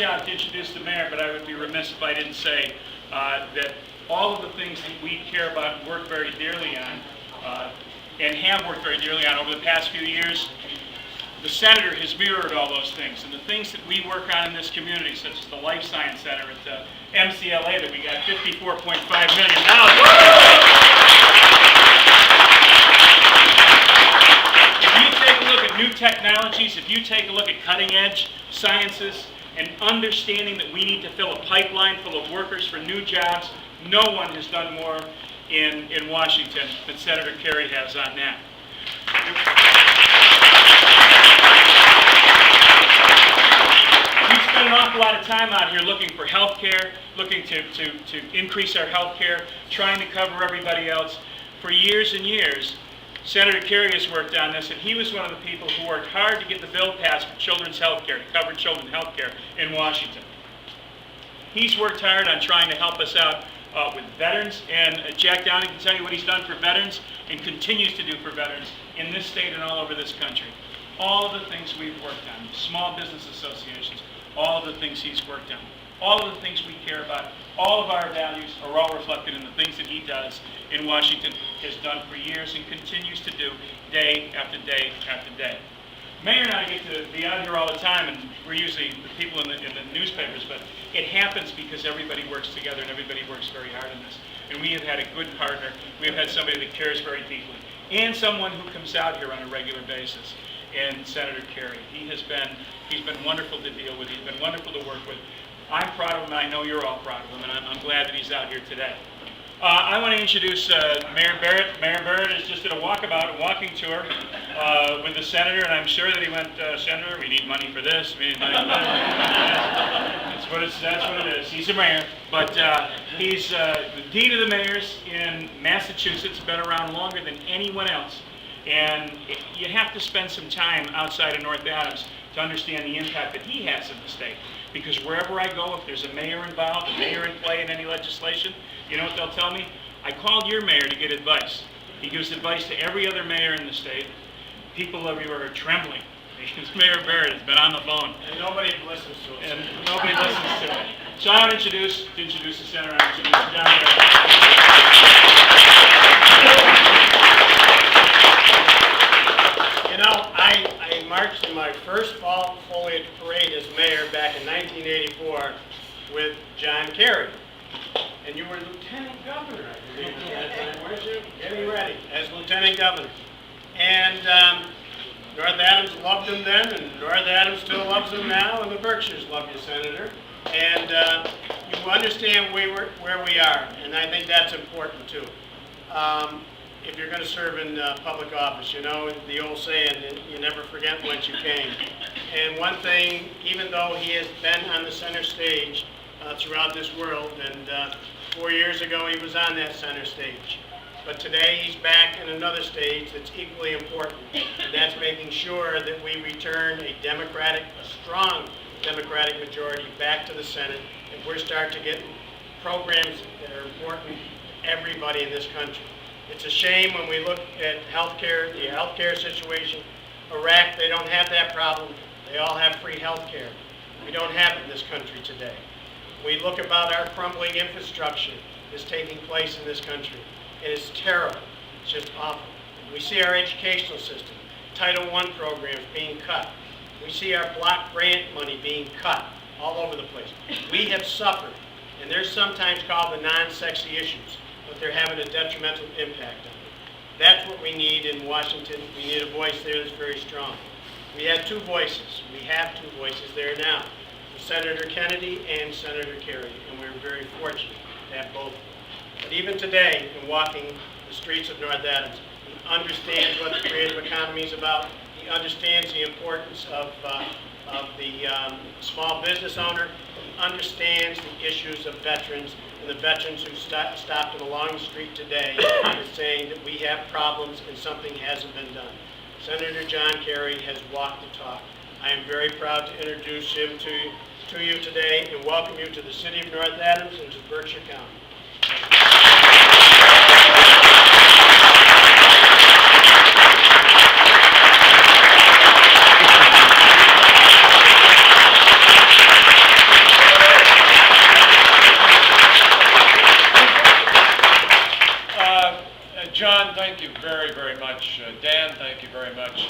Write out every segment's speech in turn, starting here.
To introduce the mayor, but I would be remiss if I didn't say that all of the things that we care about and work very dearly on, and have worked very dearly on over the past few years, the senator has mirrored all those things. And the things that we work on in this community, such as the Life Science Center at the MCLA that we got $54.5 million. If you take a look at new technologies, if you take a look at cutting edge sciences, and understanding that we need to fill a pipeline full of workers for new jobs, no one has done more in Washington than Senator Kerry has on that. We spend an awful lot of time out here looking for health care, looking to increase our health care, trying to cover everybody else. For years and years, Senator Kerry has worked on this, and he was one of the people who worked hard to get the bill passed for children's health care, to cover children's health care in Washington. He's worked hard on trying to help us out with veterans, and Jack Downing can tell you what he's done for veterans and continues to do for veterans in this state and all over this country. All of the things we've worked on, small business associations, all of the things he's worked on, all of the things we care about, all of our values are all reflected in the things that he does in Washington, has done for years and continues to do day after day after day. Mayor and I get to be out here all the time, and we're usually the people in the newspapers, but it happens because everybody works together and everybody works very hard in this. And we have had a good partner. We have had somebody that cares very deeply, and someone who comes out here on a regular basis. And Senator Kerry, he's been wonderful to deal with. He's been wonderful to work with. I'm proud of him, and I know you're all proud of him, and I'm glad that he's out here today. I want to introduce Mayor Barrett. Mayor Barrett is just at a walking tour with the senator, and I'm sure that he went, Senator, we need money for this, we need money for that. That's what it is. He's a mayor, but he's the dean of the mayors in Massachusetts, been around longer than anyone else. And you have to spend some time outside of North Adams to understand the impact that he has in the state. Because wherever I go, if there's a mayor involved, a mayor in play in any legislation, you know what they'll tell me? I called your mayor to get advice. He gives advice to every other mayor in the state. People everywhere are trembling because Mayor Barrett has been on the phone. And nobody listens to us. And nobody listens to it. So I want to introduce the senator. I want to introduce John Barrett. You know, I marched in my first fall foliage parade as mayor back in 1984 with John Kerry. And you were lieutenant governor, I believe, at that time, weren't you? Getting ready as lieutenant governor. And North Adams loved him then, and North Adams still loves him now, and the Berkshires love you, Senator. And you understand where we are, and I think that's important too. If you're going to serve in public office, you know the old saying, you never forget whence you came. And one thing, even though he has been on the center stage throughout this world, and 4 years ago he was on that center stage, but today he's back in another stage that's equally important, and that's making sure that we return a strong Democratic majority back to the Senate, and we're starting to get programs that are important to everybody in this country. It's a shame when we look at healthcare, the healthcare situation. Iraq, they don't have that problem. They all have free healthcare. We don't have it in this country today. We look about our crumbling infrastructure that's taking place in this country. It is terrible. It's just awful. We see our educational system, Title I programs being cut. We see our block grant money being cut all over the place. We have suffered, and they're sometimes called the non-sexy issues, but they're having a detrimental impact on it. That's what we need in Washington. We need a voice there that's very strong. We had two voices. We have two voices there now, Senator Kennedy and Senator Kerry, and we're very fortunate to have both. But even today, in walking the streets of North Adams, he understands what the creative economy is about. He understands the importance of the small business owner. He understands the issues of veterans, and the veterans who stopped him along the street today are saying that we have problems and something hasn't been done. Senator John Kerry has walked the talk. I am very proud to introduce him to you today and welcome you to the city of North Adams and to Berkshire County. you very, very much. Dan, thank you very much.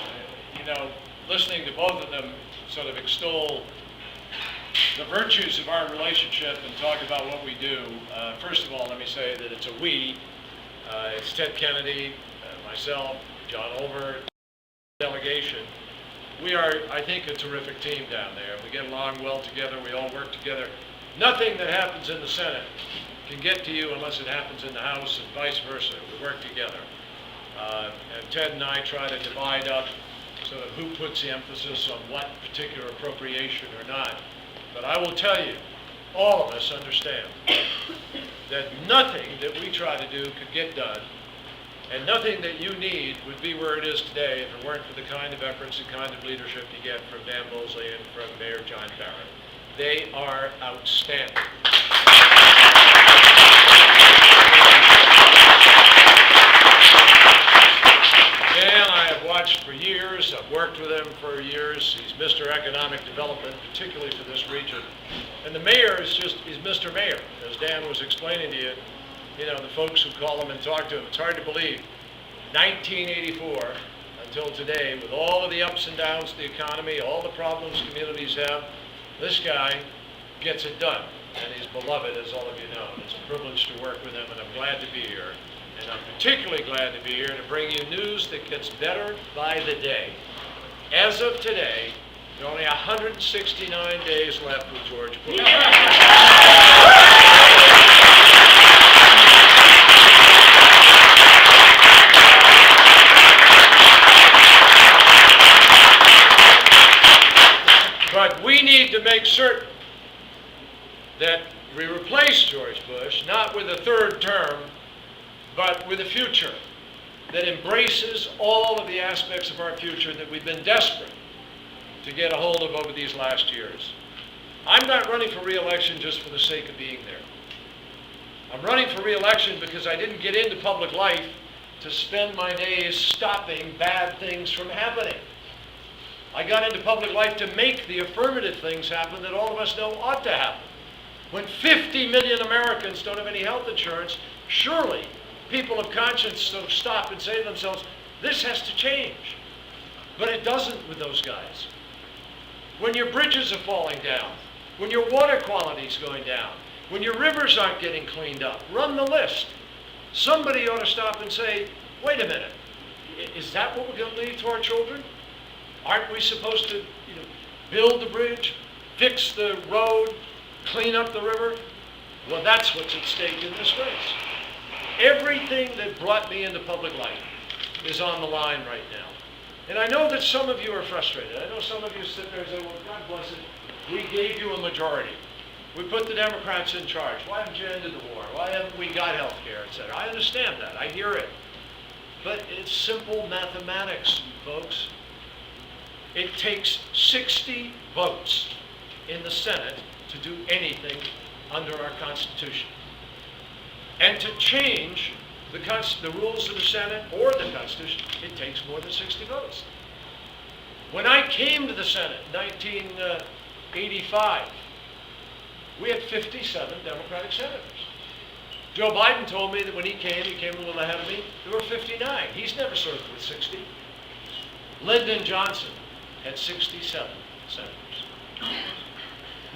You know, listening to both of them sort of extol the virtues of our relationship and talk about what we do. First of all, let me say that it's a we. It's Ted Kennedy, myself, John Over, delegation. We are, I think, a terrific team down there. We get along well together. We all work together. Nothing that happens in the Senate can get to you unless it happens in the House, and vice versa. We work together. And Ted and I try to divide up sort of who puts the emphasis on what particular appropriation or not. But I will tell you, all of us understand that nothing that we try to do could get done, and nothing that you need would be where it is today if it weren't for the kind of efforts and kind of leadership you get from Dan Mosley and from Mayor John Barrett. They are outstanding. Dan, I have watched for years. I've worked with him for years. He's Mr. Economic Development, particularly for this region. And the mayor is Mr. Mayor. As Dan was explaining to you, you know, the folks who call him and talk to him, it's hard to believe. 1984 until today, with all of the ups and downs of the economy, all the problems communities have, this guy gets it done. And he's beloved, as all of you know. It's a privilege to work with him, and I'm glad to be here. And I'm particularly glad to be here to bring you news that gets better by the day. As of today, there are only 169 days left with George Bush. But we need to make certain that we replace George Bush, not with a third term, but with a future that embraces all of the aspects of our future that we've been desperate to get a hold of over these last years. I'm not running for re-election just for the sake of being there. I'm running for re-election because I didn't get into public life to spend my days stopping bad things from happening. I got into public life to make the affirmative things happen that all of us know ought to happen. When 50 million Americans don't have any health insurance, surely people of conscience sort of stop and say to themselves, this has to change. But it doesn't with those guys. When your bridges are falling down, when your water quality is going down, when your rivers aren't getting cleaned up, run the list. Somebody ought to stop and say, wait a minute, is that what we're going to leave to our children? Aren't we supposed to build the bridge, fix the road, clean up the river? Well, that's what's at stake in this race. Everything that brought me into public life is on the line right now. And I know that some of you are frustrated. I know some of you sit there and say, well, God bless it, we gave you a majority. We put the Democrats in charge. Why haven't you ended the war? Why haven't we got health care, et cetera? I understand that. I hear it. But it's simple mathematics, folks. It takes 60 votes in the Senate to do anything under our Constitution. And to change the rules of the Senate or the Constitution, it takes more than 60 votes. When I came to the Senate in 1985, we had 57 Democratic senators. Joe Biden told me that when he came a little ahead of me, there were 59. He's never served with 60. Lyndon Johnson had 67 senators.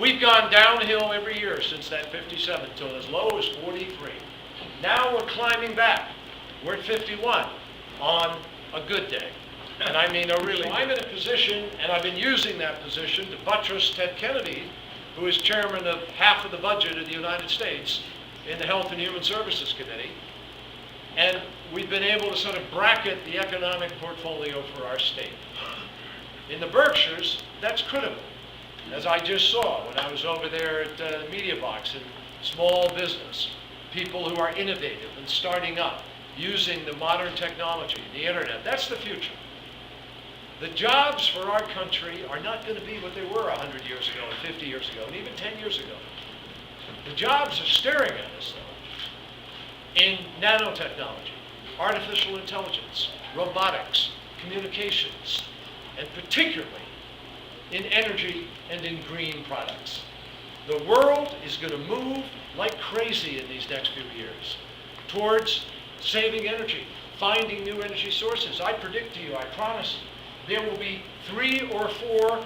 We've gone downhill every year since that 57 until as low as 43. Now we're climbing back. We're at 51 on a good day. And I mean a really, I'm in a position, and I've been using that position to buttress Ted Kennedy, who is chairman of half of the budget of the United States in the Health and Human Services Committee. And we've been able to sort of bracket the economic portfolio for our state. In the Berkshires, that's critical. As I just saw when I was over there at the Media Box in small business, people who are innovative and starting up, using the modern technology, the internet, that's the future. The jobs for our country are not going to be what they were 100 years ago, and 50 years ago, and even 10 years ago. The jobs are staring at us, though, in nanotechnology, artificial intelligence, robotics, communications, and particularly in energy and in green products. The world is going to move like crazy in these next few years towards saving energy. finding new energy sources. I predict to you, I promise, there will be 3 or 4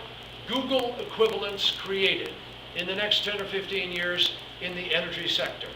Google equivalents created in the next 10 or 15 years in the energy sector.